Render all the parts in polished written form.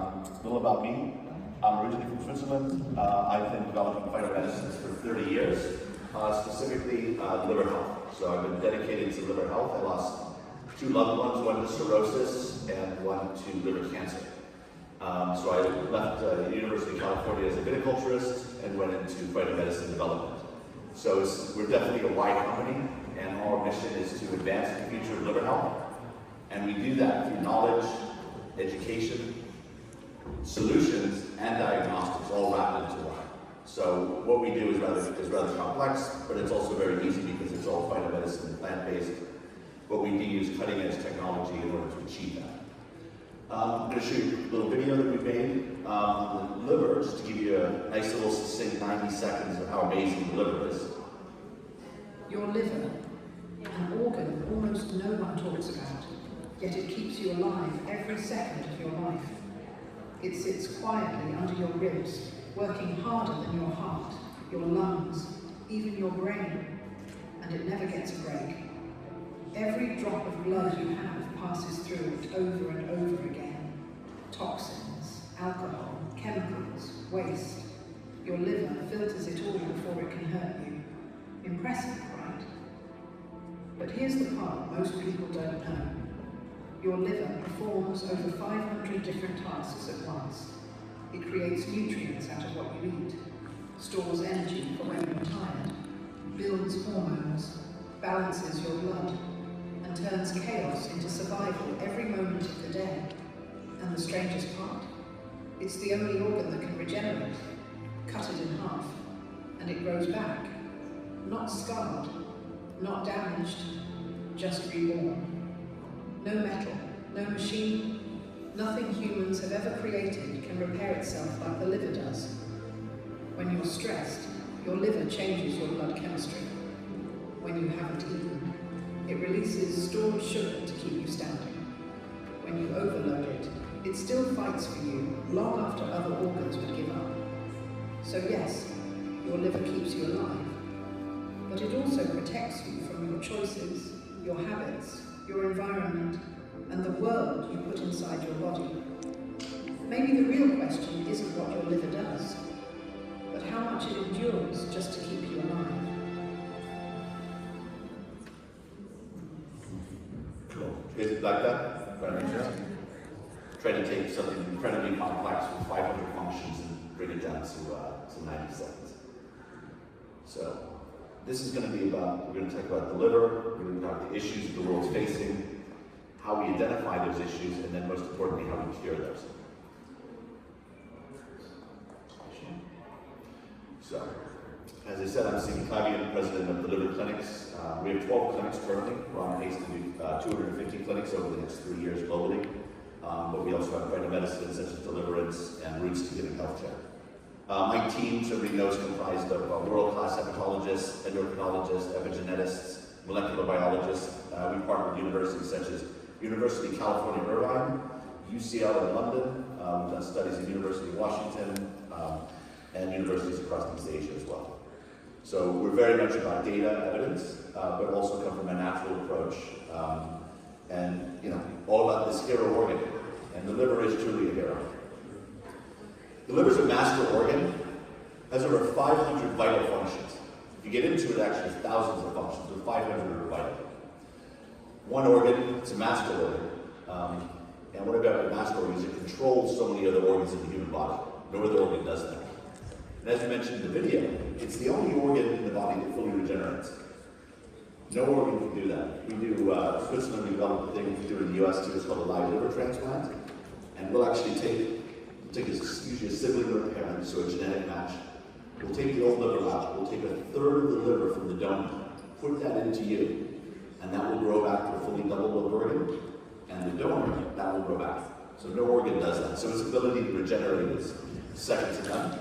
A little about me. I'm originally from Switzerland. I've been developing phytomedicines for 30 years, specifically liver health. So I've been dedicated to liver health. I lost 2 loved ones, one to cirrhosis and one to liver cancer. So I left the University of California as a viticulturist and went into phytomedicine development. So we're definitely a wide company, and our mission is to advance the future of liver health. And we do that through knowledge, education, solutions, and diagnostics, all wrapped into one. So what we do is rather complex, but it's also very easy because it's all phytomedicine and plant-based. But we do use cutting-edge technology in order to achieve that. I'm going to show you a little video that we made on the liver, just to give you a nice little succinct 90 seconds of how amazing the liver is. Your liver, an organ almost no one talks about, yet it keeps you alive every second of your life. It sits quietly under your ribs, working harder than your heart, your lungs, even your brain, and it never gets a break. Every drop of blood you have passes through it over and over again. Toxins, alcohol, chemicals, waste. Your liver filters it all before it can hurt you. Impressive, right? But here's the part most people don't know. Your liver performs over 500 different tasks at once. It creates nutrients out of what you eat, stores energy for when you're tired, builds hormones, balances your blood, and turns chaos into survival every moment of the day. And the strangest part, it's the only organ that can regenerate. Cut it in half, and it grows back. Not scarred, not damaged, just reborn. No metal, no machine, nothing humans have ever created can repair itself like the liver does. When you're stressed, your liver changes your blood chemistry. When you haven't eaten, it releases stored sugar to keep you standing. When you overload it, it still fights for you long after other organs would give up. So yes, your liver keeps you alive, but it also protects you from your choices, your habits, your environment, and the world you put inside your body. Maybe the real question isn't what your liver does, but how much it endures just to keep you alive. Cool. Is it like that? Try to take something incredibly complex with 500 functions and bring it down to 90 seconds. So this is going to be about, we're going to talk about the liver, we're going to talk about the issues that the world's facing, how we identify those issues, and then most importantly, how we cure those. So, as I said, I'm Stephen Clavian, president of the Liver Clinics. We have 12 clinics currently. We're on pace to do 250 clinics over the next 3 years globally. But we also have phytomedicine such as Deliverance and Roots to Giving Healthcare. My team, so everybody knows, comprised of world-class hepatologists, endocrinologists, epigeneticists, molecular biologists. We partner with universities such as University of California, Irvine, UCL in London. We've done studies at University of Washington and universities across East Asia as well. So we're very much about data, evidence, but also come from a natural approach. And all about this hero organ. And the liver is truly a hero. The liver is a master organ, has over 500 vital functions. If you get into it, actually, there's thousands of functions, but 500 are vital. One organ, it's a master organ. And what about a master organ is it controls so many other organs in the human body. No other organ does that. And as I mentioned in the video, it's the only organ in the body that fully regenerates. No organ can do that. We do, Switzerland, we developed a thing we do in the US too, it's called a live liver transplant. And we'll actually take usually a sibling or a parent, so a genetic match. We'll take the old liver out, we'll take a third of the liver from the donor, put that into you, and that will grow back to a fully double-lived organ, and the donor, that will grow back. So no organ does that. So its ability to regenerate is second to none.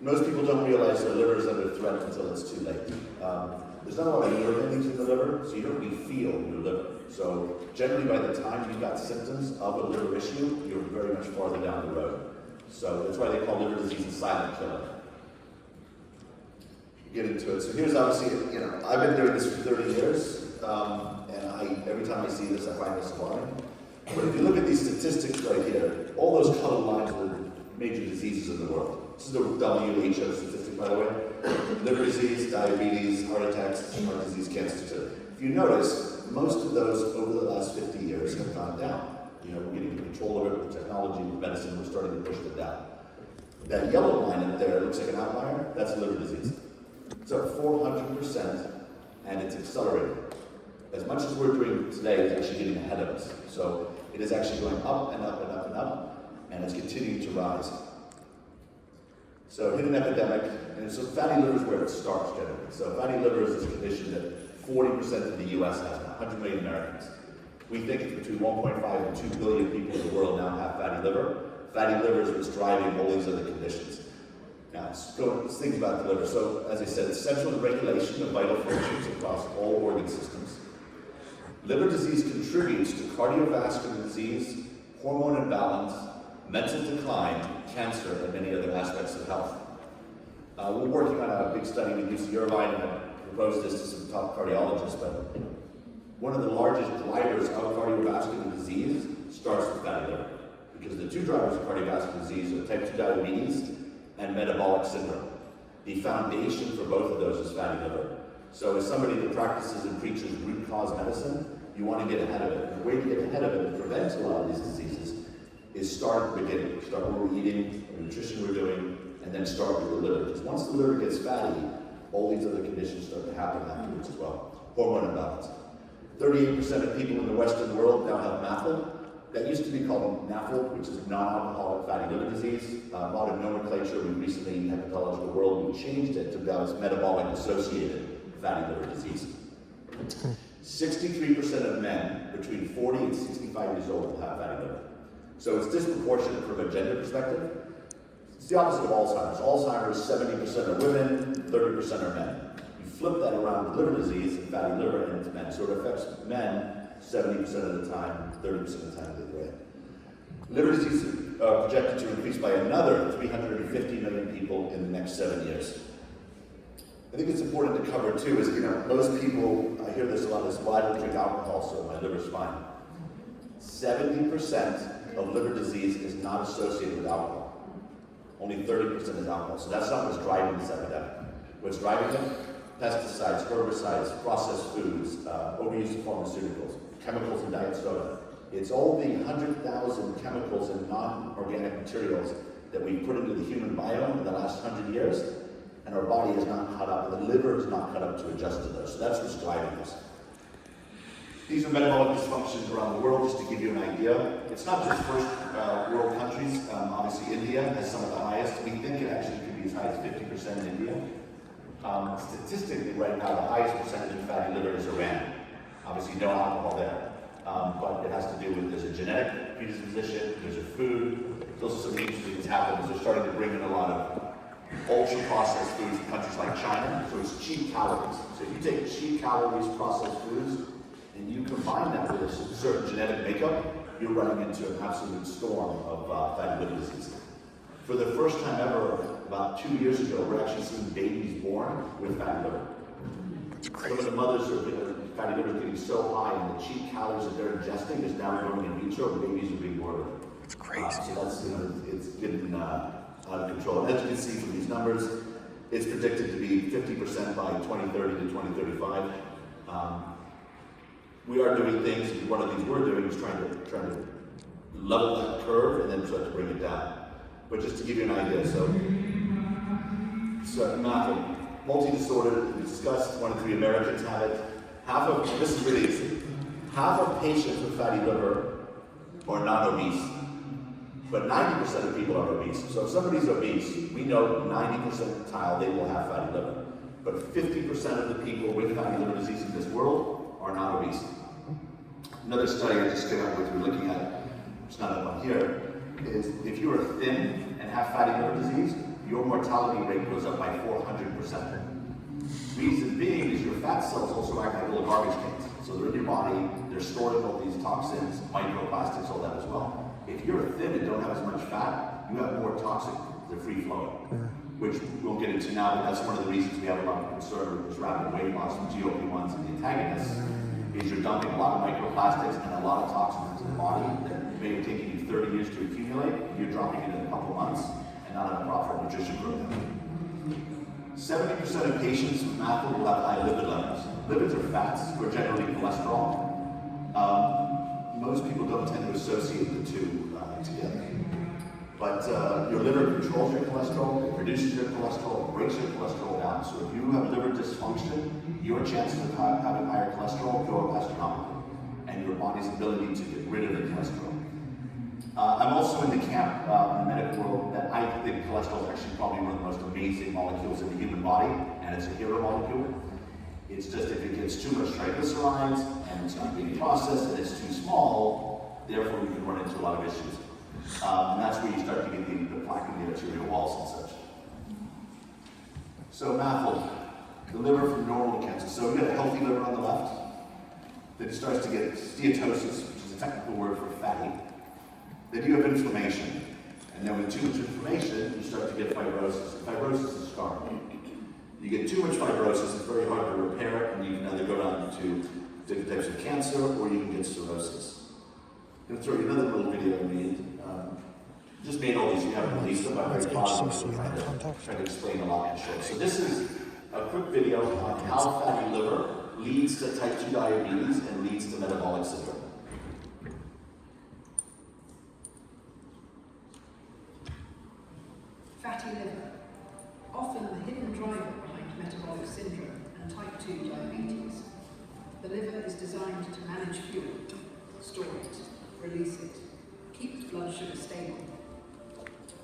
Most people don't realize their liver is under threat until it's too late. There's not a lot of nerve endings in the liver, so you don't really feel your liver. So generally by the time you've got symptoms of a liver issue, you're very much farther down the road. So that's why they call liver disease a silent killer. Get into it. So here's obviously, I've been doing this for 30 years, and every time I see this, I find this alarming. But if you look at these statistics right here, all major diseases in the world. This is the WHO statistic, by the way. Liver disease, diabetes, heart attacks, heart disease, cancer. If you notice, most of those over the last 50 years have gone down. You know, we're getting control of it with technology, with medicine, we're starting to push them down. That yellow line up there looks like an outlier, that's liver disease. It's up 400%, and it's accelerating. As much as we're doing today, it's actually getting ahead of us. So it is actually going up and up and up and up, and it's continuing to rise. So hidden epidemic, and so fatty liver is where it starts generally. So fatty liver is this condition that 40% of the US has, 100 million Americans. We think it's between 1.5 and 2 billion people in the world now have fatty liver. Fatty liver is what's driving all these other conditions. Now, let's think about the liver. So, as I said, it's central to regulation of vital functions across all organ systems. Liver disease contributes to cardiovascular disease, hormone imbalance, mental decline, cancer, and many other aspects of health. We're working on a big study with UC Irvine, and I proposed this to some top cardiologists, but one of the largest drivers of cardiovascular disease starts with fatty liver, because the two drivers of cardiovascular disease are type 2 diabetes and metabolic syndrome. The foundation for both of those is fatty liver. So as somebody that practices and preaches root cause medicine, you want to get ahead of it. And the way to get ahead of it and prevent a lot of these diseases is start at the beginning. Start what we're eating, the nutrition we're doing, and then start with the liver. Because once the liver gets fatty, all these other conditions start to happen afterwards as well. Hormone imbalance. 38% of people in the Western world now have MAFLD. That used to be called NAFLD, which is non-alcoholic fatty liver disease. Modern nomenclature, we recently in Hepatological World, we changed it to now it's metabolic associated fatty liver disease. 63% of men between 40 and 65 years old will have fatty liver. So it's disproportionate from a gender perspective. It's the opposite of Alzheimer's. Alzheimer's, 70% are women, 30% are men. You flip that around with liver disease and fatty liver, and it's men. So it affects men 70% of the time, 30% of the time they go. Liver disease is projected to increase by another 350 million people in the next 7 years. I think it's important to cover too is, most people, I hear this a lot, is, well, I don't drink alcohol, so my liver's fine. 70% of liver disease is not associated with alcohol. Only 30% is alcohol. So that's not what's driving this epidemic. What's driving it? Pesticides, herbicides, processed foods, overuse of pharmaceuticals, chemicals in diet soda. It's all the 100,000 chemicals and non-organic materials that we've put into the human biome in the last 100 years, and our body is not caught up, and the liver is not caught up to adjust to those. So that's what's driving this. These are metabolic dysfunctions around the world, just to give you an idea. It's not just first world countries. Obviously, India has some of the highest. We think it actually could be as high as 50% in India. Statistically, right now, the highest percentage of fatty liver is Iran. Obviously, no alcohol there. But it has to do with, there's a genetic predisposition, there's a food. Those are some interesting things happen, is they're starting to bring in a lot of ultra-processed foods from countries like China. So it's cheap calories. So if you take cheap calories, processed foods, and you combine that with a certain genetic makeup, you're running into an absolute storm of fatty liver disease. For the first time ever, about 2 years ago, we're actually seeing babies born with fatty liver. Some of the mothers are fatty liver is getting so high, and the cheap calories that they're ingesting is now growing in vitro, and babies are being born with it. It's crazy. So that's, it's getting out of control. And as you can see from these numbers, it's predicted to be 50% by 2030 to 2035. We are doing things, and one of the things we're doing is trying to level that curve and then start to bring it down. But just to give you an idea, so MAFLD, multi-disorder, we discussed, 1 in 3 Americans have it. This is really easy, half of patients with fatty liver are not obese, but 90% of people are obese. So if somebody's obese, we know 90% of the time they will have fatty liver. But 50% of the people with fatty liver disease in this world are not obese. Another study I just came up with, we're looking at, it's not up on here, is if you are thin and have fatty liver disease, your mortality rate goes up by 400%. Reason being is your fat cells also act like little garbage cans. So they're in your body, they're storing all these toxins, microplastics, all that as well. If you're thin and don't have as much fat, you have more toxic, they're free flowing. Which we'll get into now, but that's one of the reasons we have a lot of concern with this rapid weight loss from GLP-1s and the antagonists, is you're dumping a lot of microplastics and a lot of toxins into the body that may have taken you 30 years to accumulate, you're dropping it in a couple months and not on a proper nutrition program. 70% of patients with MAFLD will have high lipid levels. Lipids are fats, or generally cholesterol. Most people don't tend to associate the two together. But your liver controls your cholesterol, it produces your cholesterol, it breaks your cholesterol down. So if you have liver dysfunction, your chances of having higher cholesterol go up astronomically, and your body's ability to get rid of the cholesterol. I'm also in the camp in the medical world that I think cholesterol is actually probably one of the most amazing molecules in the human body, and it's a hero molecule. It's just if it gets too much triglycerides and it's not being processed and it's too small, therefore you can run into a lot of issues. And that's where you start to get the plaque in the arterial walls and such. So MAFLD, the liver from normal cancer. So you have a healthy liver on the left, then it starts to get steatosis, which is a technical word for fatty. Then you have inflammation. And then with too much inflammation, you start to get fibrosis. Fibrosis is scarring. You get too much fibrosis, it's very hard to repair it, and you can either go down to different types of cancer or you can get cirrhosis. I'm going to throw you another little video I made. Just made all these, you haven't released them, I'm very positive. Trying to explain a lot in short. So this is a quick video on how fatty liver leads to type 2 diabetes and leads to metabolic syndrome. Fatty liver, often the hidden driver behind metabolic syndrome and type 2 diabetes. The liver is designed to manage fuel, store it, release it, keep the blood sugar stable.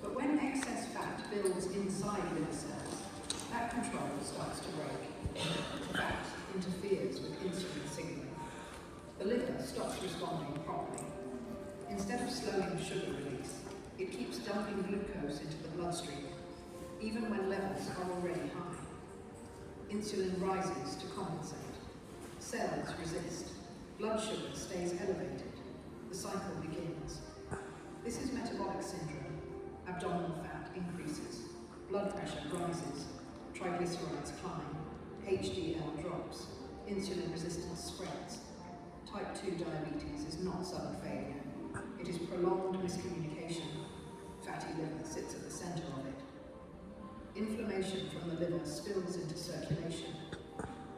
But when excess fat builds inside liver cells, that control starts to break. Fat interferes with insulin signaling. The liver stops responding properly. Instead of slowing sugar release, it keeps dumping glucose into the bloodstream, even when levels are already high. Insulin rises to compensate. Cells resist. Blood sugar stays elevated. The cycle begins. This is metabolic syndrome. Abdominal fat increases. Blood pressure rises. Triglycerides climb. HDL drops. Insulin resistance spreads. Type 2 diabetes is not sudden failure. It is prolonged miscommunication. Fatty liver sits at the center of it. Inflammation from the liver spills into circulation.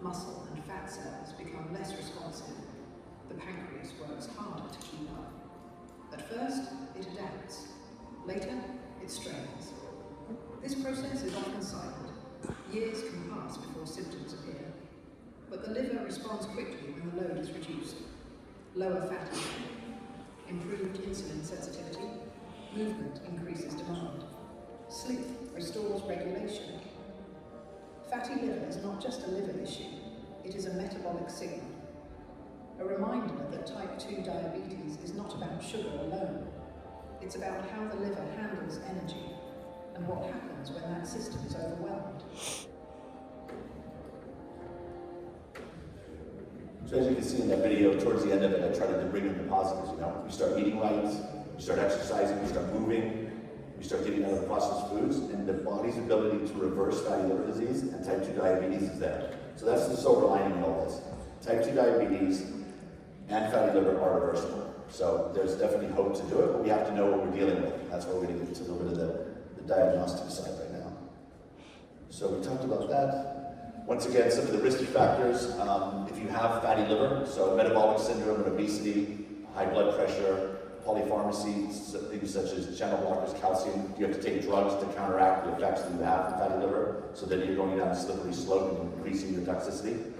Muscle and fat cells become less responsive. The pancreas works harder to keep up. At first, it adapts. Later, it strains. This process is often silent. Years can pass before symptoms appear. But the liver responds quickly when the load is reduced. Lower fat intake, improved insulin sensitivity, movement increases demand. Sleep restores regulation. Fatty liver is not just a liver issue, it is a metabolic signal. A reminder that type 2 diabetes is not about sugar alone. It's about how the liver handles energy and what happens when that system is overwhelmed. So as you can see in that video, towards the end of it, I tried to bring in the positives. We start eating right, we start exercising, we start moving, we start getting out of the processed foods, and the body's ability to reverse fatty liver disease and type 2 diabetes is there. So that's the silver lining in all this. Type 2 diabetes and fatty liver are reversible. So there's definitely hope to do it, but we have to know what we're dealing with. That's why we're going to get to a little bit of the diagnostic side right now. So we talked about that. Once again, some of the risky factors, if you have fatty liver, so metabolic syndrome and obesity, high blood pressure, polypharmacy, things such as channel blockers, calcium, you have to take drugs to counteract the effects that you have from fatty liver, so that you're going down a slippery slope and increasing your toxicity.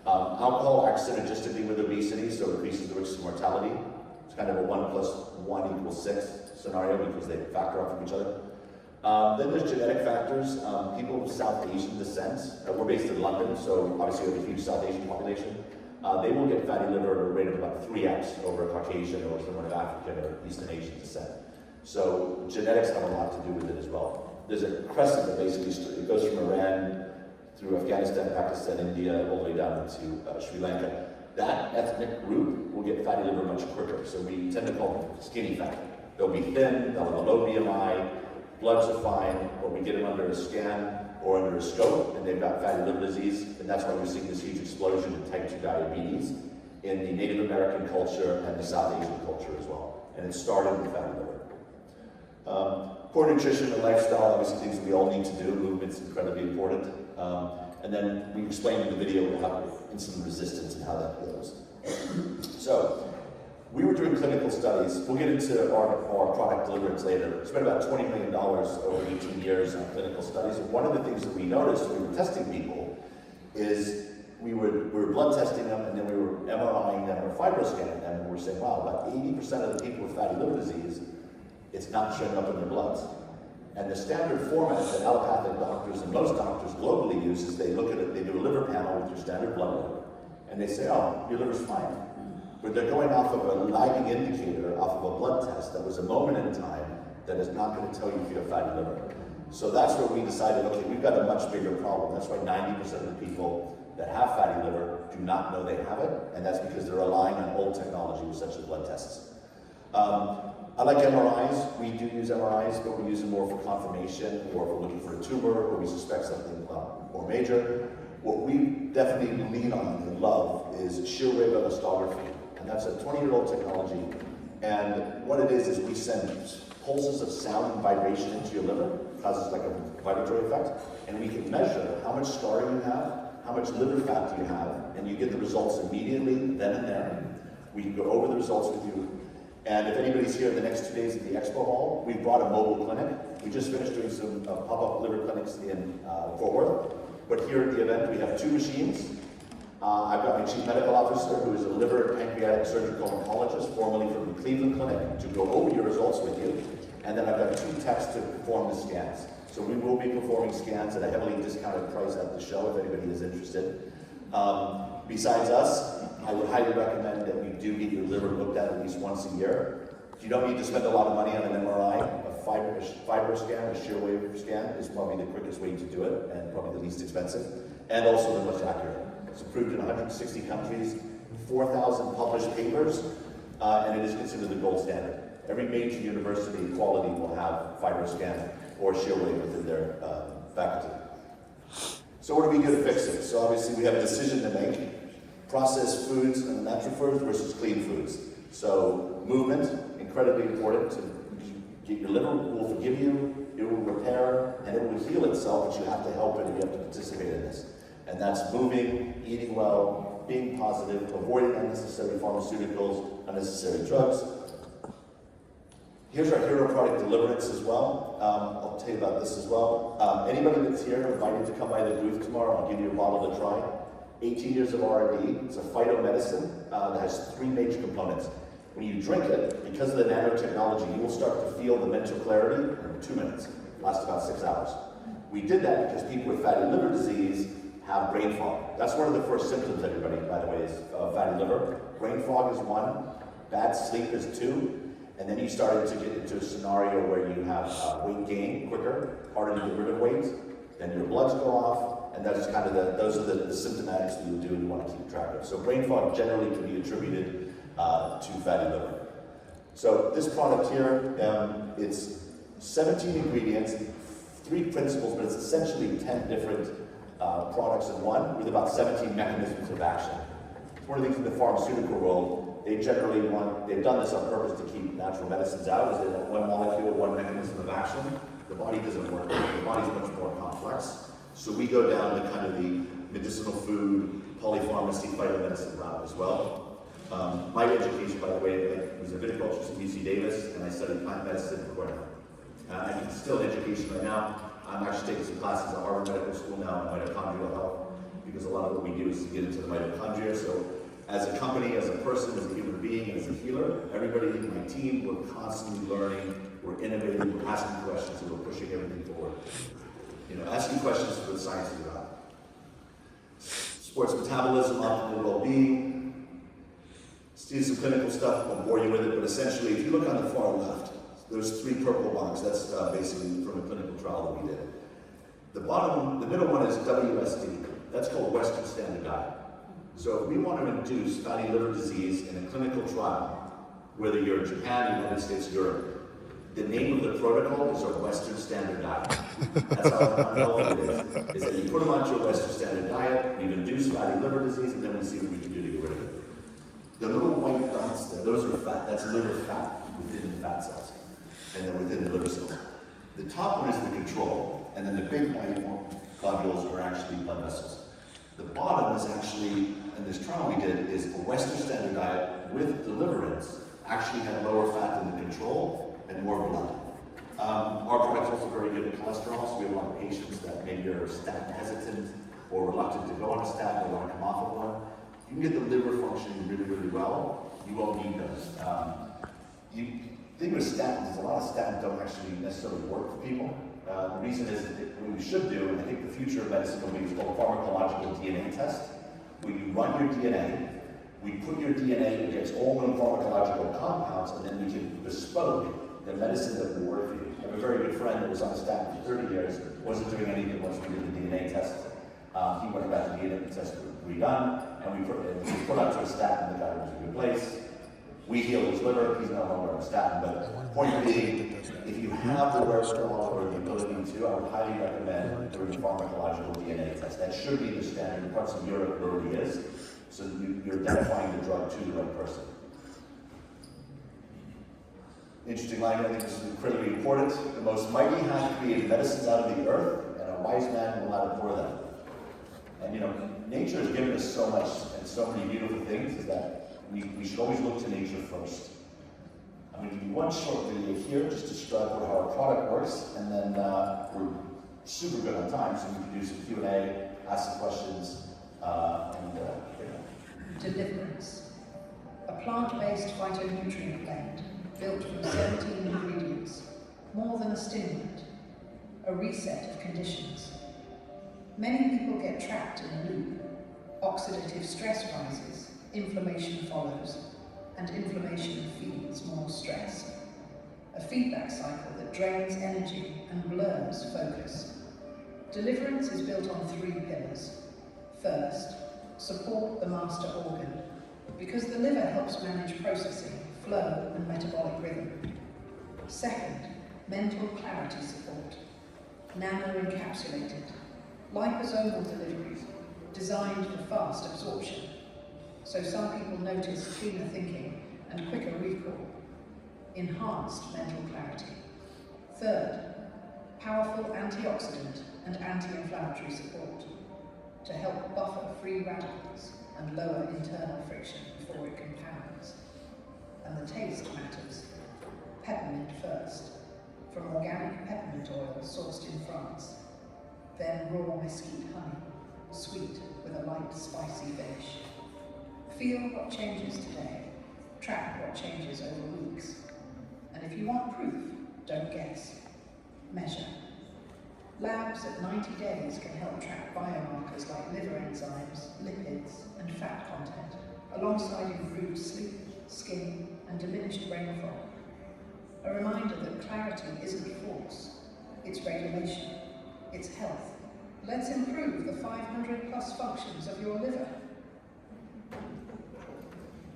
Alcohol acts synergistically with obesity, so it increases the risk of mortality. It's kind of a 1 + 1 = 6 scenario because they factor off of each other. Then there's genetic factors. People of South Asian descent, we're based in London, so obviously we have a huge South Asian population. They will get fatty liver at a rate of about 3x over a Caucasian or someone of African or Eastern Asian descent. So genetics have a lot to do with it as well. There's a crescent that basically it goes from Iran through Afghanistan, Pakistan, India, all the way down to Sri Lanka. That ethnic group will get fatty liver much quicker. So we tend to call them skinny fat. They'll be thin, they'll have a low BMI, bloods are fine, or we get them under a scan or under a scope, and they've got fatty liver disease, and that's why we're seeing this huge explosion in type 2 diabetes in the Native American culture and the South Asian culture as well. and it started with fatty liver. Poor nutrition and lifestyle, obviously things that we all need to do. Movement's incredibly important. And then we explained in the video how insulin resistance and how that goes. So, we were doing clinical studies. We'll get into our product deliverance later. We spent about $20 million over 18 years on clinical studies. And one of the things that we noticed when we were testing people is we were blood testing them, and then we were MRIing them or fibroscanning them, and we were saying, wow, about 80% of the people with fatty liver disease, it's not showing up in their bloods. And the standard format that allopathic doctors and most doctors globally use is they look at it, they do a liver panel with your standard blood work, and they say, oh, your liver's fine. But they're going off of a lagging indicator, off of a blood test that was a moment in time that is not going to tell you if you have fatty liver. So that's where we decided, okay, we've got a much bigger problem. That's why 90% of the people that have fatty liver do not know they have it, and that's because they're relying on old technology such as blood tests. I like MRIs. We do use MRIs, but we use them more for confirmation, or if we're looking for a tumor, or we suspect something more major. What we definitely lean on and love is shear wave elastography, and that's a 20-year-old technology. And what it is we send pulses of sound and vibration into your liver, causes like a vibratory effect, and we can measure how much scarring you have, how much liver fat do you have, and you get the results immediately, then and there. We can go over the results with you. And if anybody's here the next 2 days at the Expo Hall, we brought a mobile clinic. We just finished doing some pop-up liver clinics in Fort Worth. But here at the event, we have 2 machines. I've got my chief medical officer, who is a liver and pancreatic surgical oncologist, formerly from the Cleveland Clinic, to go over your results with you. And then I've got 2 techs to perform the scans. So we will be performing scans at a heavily discounted price at the show if anybody is interested. Besides us, I would highly recommend that we do get your liver looked at least once a year. You don't need to spend a lot of money on an MRI. A fibro scan, a shear wave scan is probably the quickest way to do it, and probably the least expensive, and also the most accurate. It's approved in 160 countries, 4,000 published papers, and it is considered the gold standard. Every major university quality will have FibroScan or shear wave within their faculty. So what do we do to fix it? So obviously we have a decision to make. Processed foods and natural foods versus clean foods. So movement, incredibly important. To get your liver will forgive you, it will repair, and it will heal itself, but you have to help it and you have to participate in this. And that's moving, eating well, being positive, avoiding unnecessary pharmaceuticals, unnecessary drugs. Here's our hero product deliverance as well. I'll tell you about this as well. Anybody that's here, invited to come by the booth tomorrow. I'll give you a bottle to try. 18 years of R&D. It's a phytomedicine that has 3 major components. When you drink it, because of the nanotechnology, you will start to feel the mental clarity in 2 minutes. It lasts about 6 hours. We did that because people with fatty liver disease have brain fog. That's one of the first symptoms, everybody, by the way, is fatty liver. Brain fog is 1, bad sleep is 2, and then you started to get into a scenario where you have weight gain quicker, harder to get rid of weight, then your bloods go off, and that's kind of those are the symptomatics that you do and you want to keep track of. So brain fog generally can be attributed to fatty liver. So this product here, it's 17 ingredients, 3 principles, but it's essentially 10 different products in one with about 17 mechanisms of action. It's one of the things in the pharmaceutical world, they've done this on purpose to keep natural medicines out, is they want one molecule, one mechanism of action. The body doesn't work. The body's much more complex. So we go down to kind of the medicinal food, polypharmacy, phytomedicine route as well. My education, by the way, I was a viticulturist at UC Davis, and I studied plant medicine at Cornell. I'm still in education right now. I'm actually taking some classes at Harvard Medical School now in mitochondrial health, because a lot of what we do is to get into the mitochondria. So as a company, as a person, as a human being, and as a healer, everybody in my team, we're constantly learning, we're innovating, we're asking questions, and we're pushing everything forward. You know, asking questions is what science is about. Sports metabolism, optimal well-being. Let's do some clinical stuff, I won't bore you with it, but essentially, if you look on the far left, those 3 purple boxes, that's basically from a clinical trial that we did. The middle one is WSD. That's called Western Standard Diet. So if we want to induce fatty liver disease in a clinical trial, whether you're in Japan, United States, Europe, the name of the protocol is our Western Standard Diet. That's how unhealthy it is that you put them onto a Western Standard Diet, we've induced fatty liver disease, and then we see what we can do to get rid of it. The little white dots there, those are fat, that's liver fat. within the fat cells, and then within the liver cells. The top one is the control, and then the big white globules are actually blood vessels. The bottom is actually, in this trial we did, is a Western standard diet with deliverance actually had lower fat than the control and more blood. Our product's also very good at cholesterol, so we have a lot of patients that maybe are statin hesitant or reluctant to go on a statin or want to come off of one. You can get the liver functioning really, really well. You won't need those. The thing with statins is a lot of statins don't actually necessarily work for people. The reason is that what we should do, and I think the future of medicine will be what's called a pharmacological DNA test, where you run your DNA, we put your DNA against all known pharmacological compounds, and then we can bespoke the medicine that will work for you. I have a very good friend that was on a statin for 30 years, wasn't doing anything once we did the DNA test. He went and got the DNA test redone, and we put onto a statin that got him to a good place. We healed his liver, he's no longer on a statin, but point being, if you have the wherewithal or the ability to, I would highly recommend doing a pharmacological DNA test. That should be the standard in parts of Europe, it already is, so that you're identifying the drug to the right person. Interesting line, I think this is incredibly important. The most mighty hath created medicines out of the earth, and a wise man will not abhor them. And you know, nature has given us so much and so many beautiful things, is that we should always look to nature first. I'm going to give you one short video here just to describe how our product works, and then we're super good on time, so we can do some Q&A, ask some questions, Deliverance. A plant-based phytonutrient blend built from 17 ingredients, more than a stimulant, a reset of conditions. Many people get trapped in a loop. Oxidative stress rises, inflammation follows, and inflammation feeds more stress. A feedback cycle that drains energy and blurs focus. Deliverance is built on 3 pillars. First, support the master organ, because the liver helps manage processing, flow, and metabolic rhythm. Second, mental clarity support, nano-encapsulated, liposomal deliveries designed for fast absorption, so some people notice cleaner thinking and quicker recall. Enhanced mental clarity. Third, powerful antioxidant and anti-inflammatory support to help buffer free radicals and lower internal friction before it compounds. And the taste matters. Peppermint first, from organic peppermint oil sourced in France, then raw mesquite honey, sweet with a light spicy finish. Feel what changes today, track what changes over weeks. And if you want proof, don't guess, measure. Labs at 90 days can help track biomarkers like liver enzymes, lipids, and fat content, alongside improved sleep, skin, and diminished brain fog. A reminder that clarity isn't force, it's regulation, it's health. Let's improve the 500 plus functions of your liver.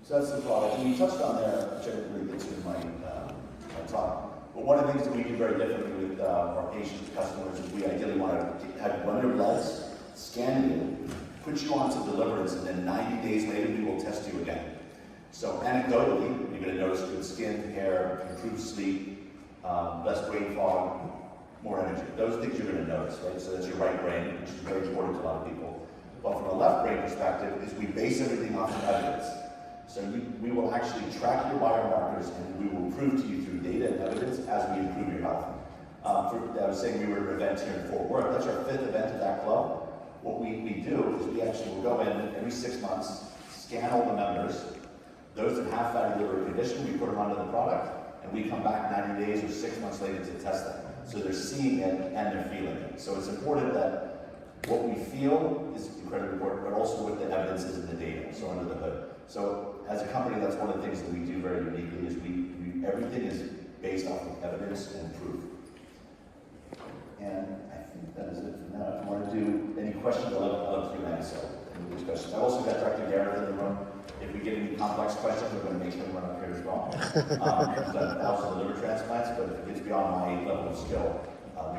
So that's the product. And you touched on there, which I didn't really get to in my talk. But one of the things that we do very differently with our patients, customers, is we ideally want to have run your bloods, scan you, put you onto deliverance, and then 90 days later we will test you again. So anecdotally, you're going to notice good skin, hair, improved sleep, less brain fog, more energy. Those are things you're going to notice, right? So that's your right brain, which is very important to a lot of people. But from a left brain perspective, is we base everything off of evidence. So we will actually track your biomarkers, and we will prove to you through data and evidence as we improve your health. I was saying we were at an event here in Fort Worth. That's our 5th event at that club. What we do is we actually will go in every 6 months, scan all the members. Those that have fatty liver condition, we put them onto the product, and we come back 90 days or 6 months later to test them. So they're seeing it and they're feeling it. So it's important that what we feel is incredibly important, but also what the evidence is in the data, so under the hood. So as a company, that's one of the things that we do very uniquely, is everything is based off of evidence and proof. And I think that is it for now. If you want to do any questions, I'd love to do that. So any discussions. I also got Dr. Gareth in the room. If we get any complex questions, we're going to make him run up here as well. I've done thousands of liver transplants, but if it gets beyond my level of skill,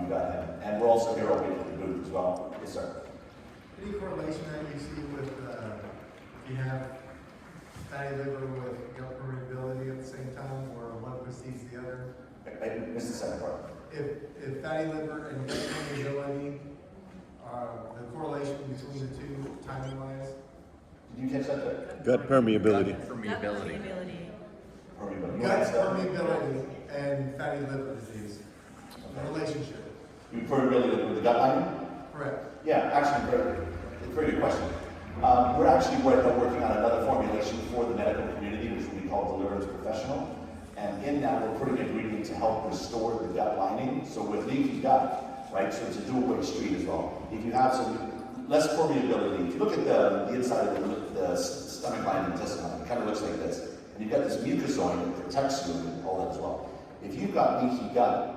we've got him. And we're also here at the booth as well. Yes, sir. Any correlation that you see with if you have fatty liver with gut permeability at the same time, or what precedes the other? I missed the second part. If fatty liver and gut permeability, the correlation between the two timing wise? Did you catch that? Gut permeability. Permeability. Permeability. Gut permeability and fatty liver disease, the relationship. Permeability with the gut lining? Correct. Yeah, actually, very good question. We're actually working on another formulation for the medical community, which we call Deliverance Professional. And in that, we're putting an ingredient to help restore the gut lining. So with leaky gut, right, so it's a dual-way street as well. If you have some less permeability, if you look at the inside of the stomach line and intestine line, it kind of looks like this. And you've got this mucozoid that protects you and all that as well. If you've got leaky gut,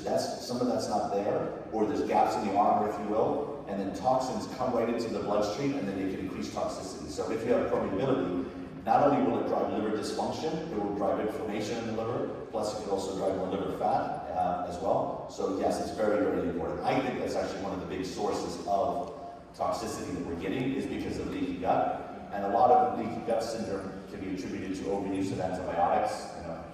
some of that's not there, or there's gaps in the armor, if you will, and then toxins come right into the bloodstream, and then they can increase toxicity. So if you have permeability, not only will it drive liver dysfunction, it will drive inflammation in the liver, plus it can also drive more liver fat as well. So yes, it's very, very important. I think that's actually one of the big sources of toxicity that we're getting is because of leaky gut. And a lot of leaky gut syndrome can be attributed to overuse of antibiotics.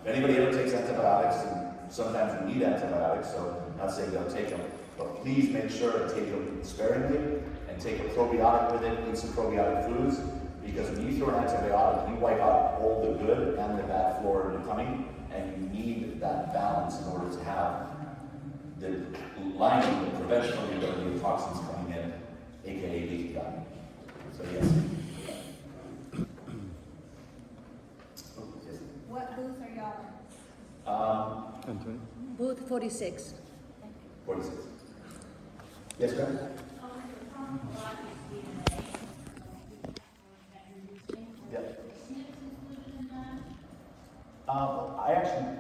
If anybody ever takes antibiotics, and sometimes we need antibiotics, so I'm not saying don't take them, but please make sure to take them sparingly and take a probiotic with it, eat some probiotic foods, because when you throw an antibiotic, you wipe out all the good and the bad flora in the tummy, and you need that balance in order to have the lining that prevents permeability of toxins coming in, aka leaky gut. So yes. What booth are y'all in? Booth 46. 46. Yes, ma'am? Yeah.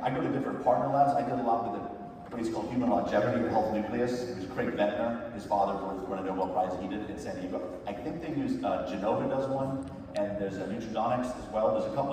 I go to different partner labs. I did a lot with a place called Human Longevity and Health Nucleus. It was Craig Ventnor. His father won a Nobel Prize. He did it in San Diego. I think they use Genova does one, and there's a Nutrionics as well. There's a couple of